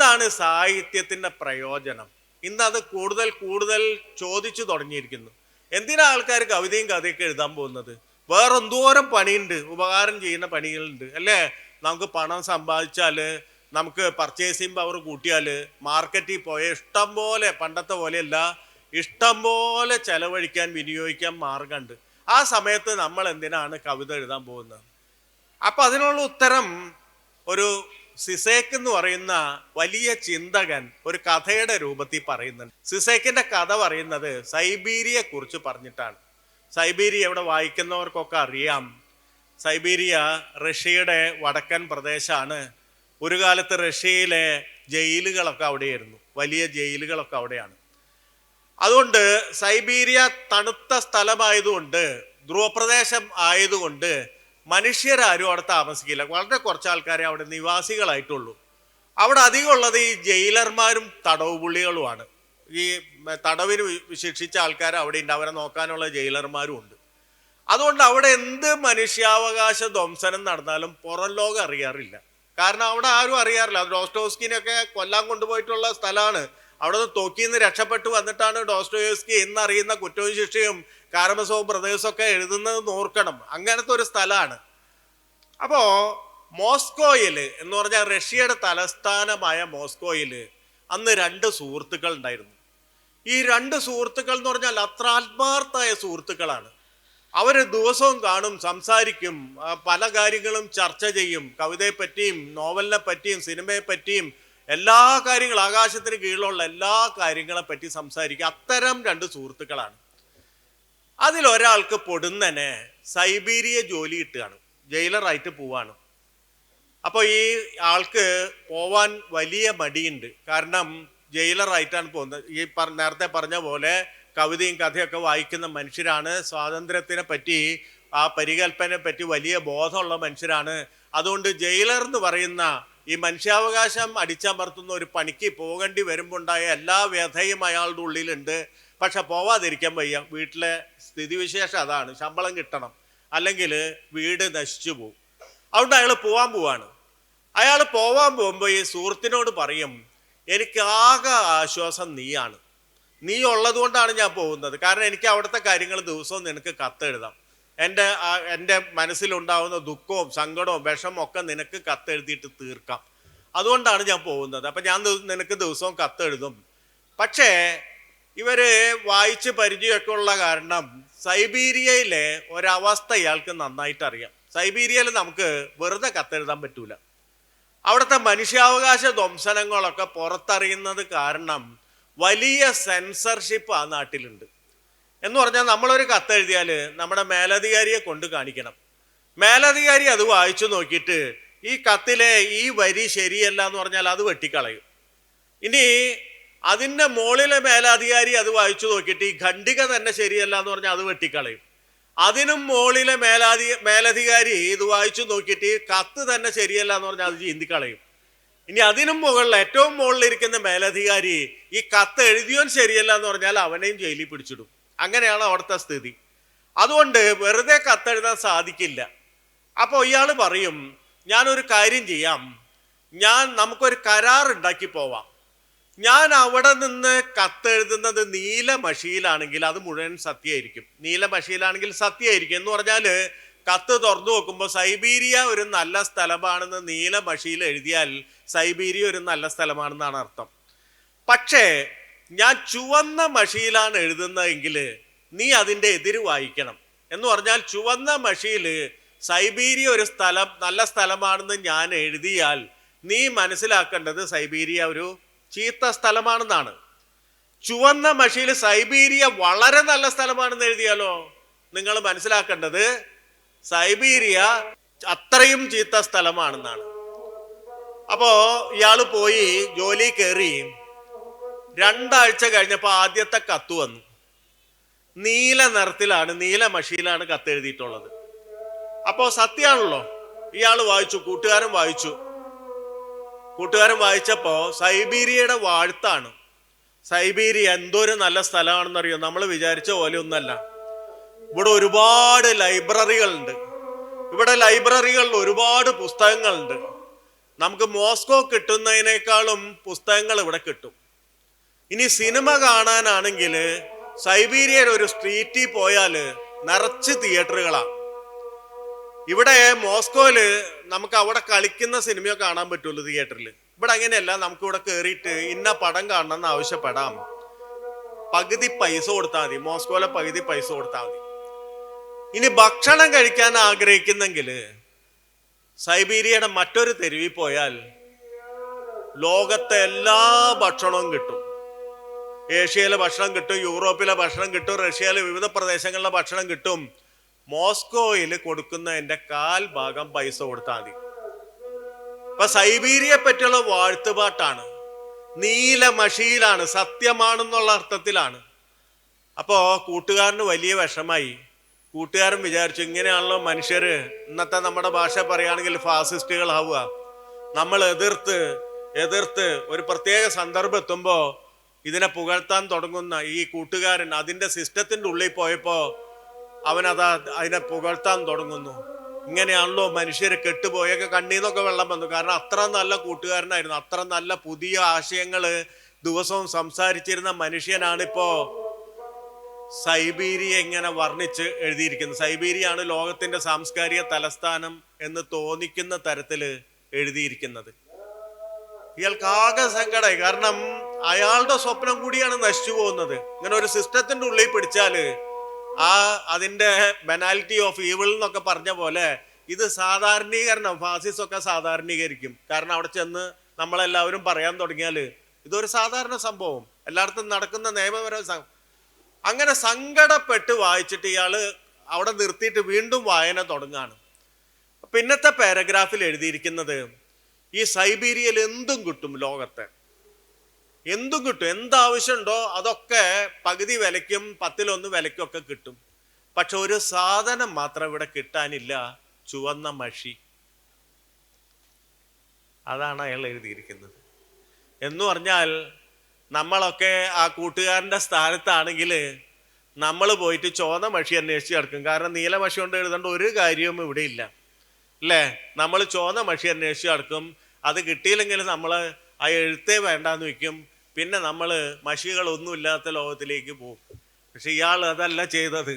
എന്താണ് സാഹിത്യത്തിൻ്റെ പ്രയോജനം? ഇന്നത് കൂടുതൽ കൂടുതൽ ചോദിച്ചു തുടങ്ങിയിരിക്കുന്നു. എന്തിനാ ആൾക്കാർ കവിതയും കഥയൊക്കെ എഴുതാൻ പോകുന്നത്? വേറെ എന്തോരം പണിയുണ്ട്, ഉപകാരം ചെയ്യുന്ന പണികളുണ്ട് അല്ലേ? നമുക്ക് പണം സമ്പാദിച്ചാൽ, നമുക്ക് പർച്ചേസിങ് പവർ കൂട്ടിയാൽ, മാർക്കറ്റിൽ പോയ ഇഷ്ടം പോലെ, പണ്ടത്തെ പോലെയല്ല, ഇഷ്ടം പോലെ ചെലവഴിക്കാൻ വിനിയോഗിക്കാൻ മാർഗമുണ്ട്. ആ സമയത്ത് നമ്മൾ എന്തിനാണ് കവിത എഴുതാൻ പോകുന്നത്? അപ്പം അതിനുള്ള ഉത്തരം ഒരു സിസേക്ക് എന്ന് പറയുന്ന വലിയ ചിന്തകൻ ഒരു കഥയുടെ രൂപത്തിൽ പറയുന്നുണ്ട്. സിസേക്കിന്റെ കഥ പറയുന്നത് സൈബീരിയയെ കുറിച്ച് പറഞ്ഞിട്ടാണ്. സൈബീരിയ ഇവിടെ വായിക്കുന്നവർക്കൊക്കെ അറിയാം. സൈബീരിയ റഷ്യയുടെ വടക്കൻ പ്രദേശമാണ്. ഒരു കാലത്ത് റഷ്യയിലെ ജയിലുകളൊക്കെ അവിടെയായിരുന്നു, വലിയ ജയിലുകളൊക്കെ അവിടെയാണ്. അതുകൊണ്ട് സൈബീരിയ തണുത്ത സ്ഥലമായതുകൊണ്ട്, ധ്രുവപ്രദേശം ആയതുകൊണ്ട് മനുഷ്യരാരും അവിടെ താമസിക്കില്ല. വളരെ കുറച്ച് ആൾക്കാരെ അവിടെ നിവാസികളായിട്ടുള്ളൂ. അവിടെ അധികം ഉള്ളത് ഈ ജയിലർമാരും തടവ് പുള്ളികളുമാണ്. ഈ തടവിന് ശിക്ഷിച്ച ആൾക്കാർ അവിടെ ഉണ്ട്, അവരെ നോക്കാനുള്ള ജയിലർമാരും ഉണ്ട്. അതുകൊണ്ട് അവിടെ എന്ത് മനുഷ്യാവകാശ ധ്വംസനം നടന്നാലും പുറം ലോകം അറിയാറില്ല. കാരണം അവിടെ ആരും അറിയാറില്ല. ഡോസ്റ്റോസ്കിനെയൊക്കെ കൊല്ലാൻ കൊണ്ടുപോയിട്ടുള്ള സ്ഥലമാണ്. അവിടെ നിന്ന് തോക്കിന്ന് രക്ഷപ്പെട്ടു വന്നിട്ടാണ് ഡോസ്റ്റോസ്കി എന്നറിയുന്ന കുറ്റവും ശിക്ഷയും കാരമസോവ് ബ്രദേഴ്സൊക്കെ എഴുതുന്നത് ഓർക്കണം. അങ്ങനത്തെ ഒരു സ്ഥലമാണ്. അപ്പോൾ മോസ്കോയിൽ എന്ന് പറഞ്ഞാൽ റഷ്യയുടെ തലസ്ഥാനമായ മോസ്കോയിൽ അന്ന് 2 സുഹൃത്തുക്കൾ ഉണ്ടായിരുന്നു. ഈ 2 സുഹൃത്തുക്കൾ എന്ന് പറഞ്ഞാൽ അത്ര ആത്മാർത്ഥമായ സുഹൃത്തുക്കളാണ്. അവർ ദിവസവും കാണും, സംസാരിക്കും, പല കാര്യങ്ങളും ചർച്ച ചെയ്യും. കവിതയെ പറ്റിയും നോവലിനെ പറ്റിയും സിനിമയെ പറ്റിയും എല്ലാ കാര്യങ്ങളും, ആകാശത്തിന് കീഴിലുള്ള എല്ലാ കാര്യങ്ങളെ പറ്റി സംസാരിക്കും. അത്തരം 2 സുഹൃത്തുക്കളാണ്. അതിലൊരാൾക്ക് പൊടുന്നനെ സൈബീരിയ ജോലി കിട്ടുകയാണ്, ജയിലറായിട്ട് പോവാണ്. അപ്പോൾ ഈ ആൾക്ക് പോവാൻ വലിയ മടിയുണ്ട്. കാരണം ജയിലറായിട്ടാണ് പോകുന്നത്. ഈ നേരത്തെ പറഞ്ഞ പോലെ കവിതയും കഥയൊക്കെ വായിക്കുന്ന മനുഷ്യരാണ്. സ്വാതന്ത്ര്യത്തിനെ പറ്റി, ആ പരികൽപ്പനയെ പറ്റി വലിയ ബോധമുള്ള മനുഷ്യരാണ്. അതുകൊണ്ട് ജയിലർ എന്ന് പറയുന്ന ഈ മനുഷ്യാവകാശം അടിച്ചമർത്തുന്ന ഒരു പണിക്ക് പോകേണ്ടി വരുമ്പോൾ ഉണ്ടായ എല്ലാ വ്യഥയും അയാളുടെ ഉള്ളിലുണ്ട്. പക്ഷെ പോവാതിരിക്കാൻ വയ്യ. വീട്ടിലെ സ്ഥിതിവിശേഷം അതാണ്, ശമ്പളം കിട്ടണം, അല്ലെങ്കിൽ വീട് നശിച്ചു പോകും. അതുകൊണ്ട് അയാൾ പോവാണ്. അയാൾ പോവാൻ പോകുമ്പോൾ ഈ സുഹൃത്തിനോട് പറയും, എനിക്ക് ആകെ ആശ്വാസം നീയാണ്, നീ ഉള്ളത് കൊണ്ടാണ് ഞാൻ പോകുന്നത്. കാരണം എനിക്ക് അവിടുത്തെ കാര്യങ്ങൾ ദിവസവും നിനക്ക് കത്തെഴുതാം. എൻ്റെ മനസ്സിലുണ്ടാവുന്ന ദുഃഖവും സങ്കടവും വിഷമവും ഒക്കെ നിനക്ക് കത്തെഴുതിയിട്ട് തീർക്കാം. അതുകൊണ്ടാണ് ഞാൻ പോകുന്നത്. അപ്പം ഞാൻ നിനക്ക് ദിവസവും കത്തെഴുതും. പക്ഷേ ഇവര് വായിച്ച് പരിചയമൊക്കെ ഉള്ള കാരണം സൈബീരിയയിലെ ഒരവസ്ഥ ഇയാൾക്ക് നന്നായിട്ട് അറിയാം. സൈബീരിയയിൽ നമുക്ക് വെറുതെ കത്തെഴുതാൻ പറ്റൂല. അവിടുത്തെ മനുഷ്യാവകാശ ധ്വംസനങ്ങളൊക്കെ പുറത്തറിയുന്നത് കാരണം വലിയ സെൻസർഷിപ്പ് ആ നാട്ടിലുണ്ട്. എന്ന് പറഞ്ഞാൽ നമ്മളൊരു കത്തെഴുതിയാൽ നമ്മുടെ മേലധികാരിയെ കൊണ്ട് കാണിക്കണം. മേലധികാരി അത് വായിച്ചു നോക്കിയിട്ട് ഈ കത്തിലെ ഈ വരി ശരിയല്ല എന്ന് പറഞ്ഞാൽ അത് വെട്ടിക്കളയും. ഇനി അതിൻ്റെ മുകളിലെ മേലധികാരി അത് വായിച്ചു നോക്കിയിട്ട് ഈ ഖണ്ഡിക തന്നെ ശരിയല്ല എന്ന് പറഞ്ഞാൽ അത് വെട്ടിക്കളയും. അതിനും മുകളിലെ മേലധികാരി ഇത് വായിച്ചു നോക്കിയിട്ട് ഈ കത്ത് തന്നെ ശരിയല്ല എന്ന് പറഞ്ഞാൽ അത് ചീന്തിക്കളയും. ഇനി അതിനും മുകളിൽ ഏറ്റവും മുകളിലിരിക്കുന്ന മേലധികാരി ഈ കത്ത് എഴുതിയോൻ ശരിയല്ല എന്ന് പറഞ്ഞാൽ അവനെയും ജയിലിൽ പിടിച്ചിടും. അങ്ങനെയാണ് അവിടുത്തെ സ്ഥിതി. അതുകൊണ്ട് വെറുതെ കത്തെഴുതാൻ സാധിക്കില്ല. അപ്പോൾ ഇയാൾ പറയും, ഞാനൊരു കാര്യം ചെയ്യാം, നമുക്കൊരു കരാർ ഉണ്ടാക്കി പോവാം. ഞാൻ അവിടെ നിന്ന് കത്തെഴുതുന്നത് നീല മഷിയിലാണെങ്കിൽ അത് മുഴുവൻ സത്യമായിരിക്കും. നീല മഷിയിലാണെങ്കിൽ സത്യമായിരിക്കും എന്ന് പറഞ്ഞാൽ കത്ത് തുറന്നു നോക്കുമ്പോൾ സൈബീരിയ ഒരു നല്ല സ്ഥലമാണെന്ന് നീല മഷിയിൽ എഴുതിയാൽ സൈബീരിയ ഒരു നല്ല സ്ഥലമാണെന്നാണ് അർത്ഥം. പക്ഷേ ഞാൻ ചുവന്ന മഷിയിലാണ് എഴുതുന്നതെങ്കിൽ നീ അതിൻ്റെ എതിര് വായിക്കണം. എന്ന് പറഞ്ഞാൽ ചുവന്ന മഷിയിൽ സൈബീരിയ ഒരു സ്ഥലം, നല്ല സ്ഥലമാണെന്ന് ഞാൻ എഴുതിയാൽ നീ മനസ്സിലാക്കേണ്ടത് സൈബീരിയ ഒരു ചീത്ത സ്ഥലമാണെന്നാണ്. ചുവന്ന മഷിയിൽ സൈബീരിയ വളരെ നല്ല സ്ഥലമാണെന്ന് എഴുതിയാലോ നിങ്ങൾ മനസ്സിലാക്കേണ്ടത് സൈബീരിയ അത്രയും ചീത്ത സ്ഥലമാണെന്നാണ്. അപ്പോൾ ഇയാൾ പോയി ജോലി കയറി 2 ആഴ്ച കഴിഞ്ഞപ്പോൾ ആദ്യത്തെ കത്ത് വന്നു. നീല നിറത്തിലാണ്, നീല മഷിയിലാണ് കത്ത് എഴുതിയിട്ടുള്ളത്. അപ്പോൾ സത്യമാണല്ലോ. ഇയാൾ വായിച്ചു, കൂട്ടുകാരൻ വായിച്ചപ്പോൾ സൈബീരിയയുടെ വാഴ്ത്താണ്. സൈബീരിയ എന്തൊരു നല്ല സ്ഥലമാണെന്നറിയോ? നമ്മൾ വിചാരിച്ച പോലെ ഒന്നല്ല. ഇവിടെ ഒരുപാട് ലൈബ്രറികളുണ്ട്. ഇവിടെ ലൈബ്രറികളിൽ ഒരുപാട് പുസ്തകങ്ങളുണ്ട്. നമുക്ക് മോസ്കോ കിട്ടുന്നതിനേക്കാളും പുസ്തകങ്ങൾ ഇവിടെ കിട്ടും. ഇനി സിനിമ കാണാനാണെങ്കിൽ സൈബീരിയയിൽ ഒരു സ്ട്രീറ്റിൽ പോയാൽ നിറച്ച് തിയേറ്ററുകളാണ്. ഇവിടെ മോസ്കോയില് നമുക്ക് അവിടെ കളിക്കുന്ന സിനിമയോ കാണാൻ പറ്റുള്ളൂ തിയേറ്ററിൽ. ഇവിടെ അങ്ങനെയല്ല, നമുക്ക് ഇവിടെ കയറിയിട്ട് ഇന്ന പടം കാണണം എന്ന് ആവശ്യപ്പെടാം. പകുതി പൈസ കൊടുത്താൽ മതി, മോസ്കോയിലെ പകുതി പൈസ കൊടുത്താൽ മതി. ഇനി ഭക്ഷണം കഴിക്കാൻ ആഗ്രഹിക്കുന്നെങ്കിൽ സൈബീരിയയുടെ മറ്റൊരു തെരുവിൽ പോയാൽ ലോകത്തെ എല്ലാ ഭക്ഷണവും കിട്ടും. ഏഷ്യയിലെ ഭക്ഷണം കിട്ടും, യൂറോപ്പിലെ ഭക്ഷണം കിട്ടും, റഷ്യയിലെ വിവിധ പ്രദേശങ്ങളിലെ ഭക്ഷണം കിട്ടും. മോസ്കോയിൽ കൊടുക്കുന്നതിന്റെ 1/4 ഭാഗം പൈസ കൊടുത്താൽ മതി. ഇപ്പൊ സൈബീരിയയെ പറ്റിയുള്ള വാഴ്ത്തുപാട്ടാണ്, നീലമഷിയിലാണ്, സത്യമാണെന്നുള്ള അർത്ഥത്തിലാണ്. അപ്പോ കൂട്ടുകാരന് വലിയ വിഷമായി. കൂട്ടുകാരൻ വിചാരിച്ചു, ഇങ്ങനെയാണല്ലോ മനുഷ്യര്, ഇന്നത്തെ നമ്മുടെ ഭാഷ പറയുകയാണെങ്കിൽ ഫാസിസ്റ്റുകളാവുക. നമ്മൾ എതിർത്ത് ഒരു പ്രത്യേക സന്ദർഭം എത്തുമ്പോ ഇതിനെ പുകഴ്ത്താൻ തുടങ്ങുന്ന ഈ കൂട്ടുകാരൻ അതിന്റെ സിസ്റ്റത്തിന്റെ ഉള്ളിൽ പോയപ്പോ അതിനെ പുകഴ്ത്താൻ തുടങ്ങുന്നു. ഇങ്ങനെയാണല്ലോ മനുഷ്യരെ കെട്ടുപോയൊക്കെ കണ്ണീന്നൊക്കെ വെള്ളം വന്നു. കാരണം അത്ര നല്ല കൂട്ടുകാരനായിരുന്നു, അത്ര നല്ല പുതിയ ആശയങ്ങള് ദിവസവും സംസാരിച്ചിരുന്ന മനുഷ്യനാണിപ്പോ സൈബീരിയ ഇങ്ങനെ വർണ്ണിച്ച് എഴുതിയിരിക്കുന്നത്. സൈബീരിയാണ് ലോകത്തിന്റെ സാംസ്കാരിക തലസ്ഥാനം എന്ന് തോന്നിക്കുന്ന തരത്തില് എഴുതിയിരിക്കുന്നത്. ഇയാൾക്ക് ആകെ സങ്കടമായി. കാരണം അയാളുടെ സ്വപ്നം കൂടിയാണ് നശിച്ചു പോകുന്നത്. ഇങ്ങനെ ഒരു സിസ്റ്റത്തിന്റെ ഉള്ളിൽ പിടിച്ചാല് അതിന്റെ ബെനാലിറ്റി ഓഫ് ഈവിൾ എന്നൊക്കെ പറഞ്ഞ പോലെ ഇത് സാധാരണീകരണം, ഫാസിസം ഒക്കെ സാധാരണീകരിക്കും. കാരണം അവിടെ ചെന്ന് നമ്മളെല്ലാവരും പറയാൻ തുടങ്ങിയാല് ഇതൊരു സാധാരണ സംഭവം, എല്ലായിടത്തും നടക്കുന്ന നിയമപരമായ അങ്ങനെ സങ്കടപ്പെട്ട് വായിച്ചിട്ട് ഇയാള് അവിടെ നിർത്തിയിട്ട് വീണ്ടും വായന തുടങ്ങാണ്. പിന്നത്തെ പാരഗ്രാഫിൽ എഴുതിയിരിക്കുന്നത്, ഈ സൈബീരിയയിൽ എന്തും കിട്ടും, ലോകത്തെ എന്തും കിട്ടും, എന്താവശ്യമുണ്ടോ അതൊക്കെ പകുതി വിലയ്ക്കും 1/10 വിലയ്ക്കും ഒക്കെ കിട്ടും. പക്ഷെ ഒരു സാധനം മാത്രം ഇവിടെ കിട്ടാനില്ല, ചുവന്ന മഷി. അതാണ് അയാൾ എഴുതിയിരിക്കുന്നത്. എന്ന് പറഞ്ഞാൽ നമ്മളൊക്കെ ആ കൂട്ടുകാരൻ്റെ സ്ഥാനത്താണെങ്കിൽ നമ്മൾ പോയിട്ട് ചുവന്ന മഷി അന്വേഷിച്ച് കിടക്കും. കാരണം നീല മഷി കൊണ്ട് എഴുതേണ്ട ഒരു കാര്യവും ഇവിടെ ഇല്ല, അല്ലേ? നമ്മൾ ചുവന്ന മഷി അന്വേഷിച്ച് കിടക്കും. അത് കിട്ടിയില്ലെങ്കിൽ നമ്മൾ ആ എഴുത്തേ വേണ്ടാന്ന് വയ്ക്കും. പിന്നെ നമ്മൾ മഷികളൊന്നുമില്ലാത്ത ലോകത്തിലേക്ക് പോകും. പക്ഷെ ഇയാൾ അതല്ല ചെയ്തത്.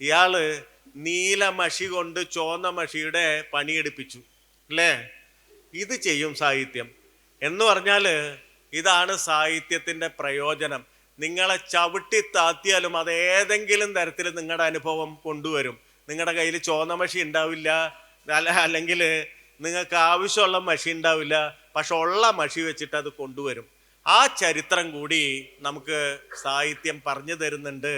ഇയാൾ നീല മഷി കൊണ്ട് ചുവന്ന മഷിയുടെ പണിയെടുപ്പിച്ചു, അല്ലേ? ഇത് ചെയ്യും സാഹിത്യം എന്ന് പറഞ്ഞാൽ ഇതാണ് സാഹിത്യത്തിൻ്റെ പ്രയോജനം. നിങ്ങളെ ചവിട്ടി താത്തിയാലും അത് ഏതെങ്കിലും തരത്തിൽ നിങ്ങളുടെ അനുഭവം കൊണ്ടുവരും. നിങ്ങളുടെ കയ്യിൽ ചുവന്ന മഷി ഉണ്ടാവില്ല, അല്ലെങ്കിൽ നിങ്ങൾക്ക് ആവശ്യമുള്ള മഷി ഉണ്ടാവില്ല, പക്ഷെ ഉള്ള മഷി വെച്ചിട്ട് അത് കൊണ്ടുവരും. ആ ചരിത്രം കൂടി നമുക്ക് സാഹിത്യം പറഞ്ഞു തരുന്നുണ്ട്.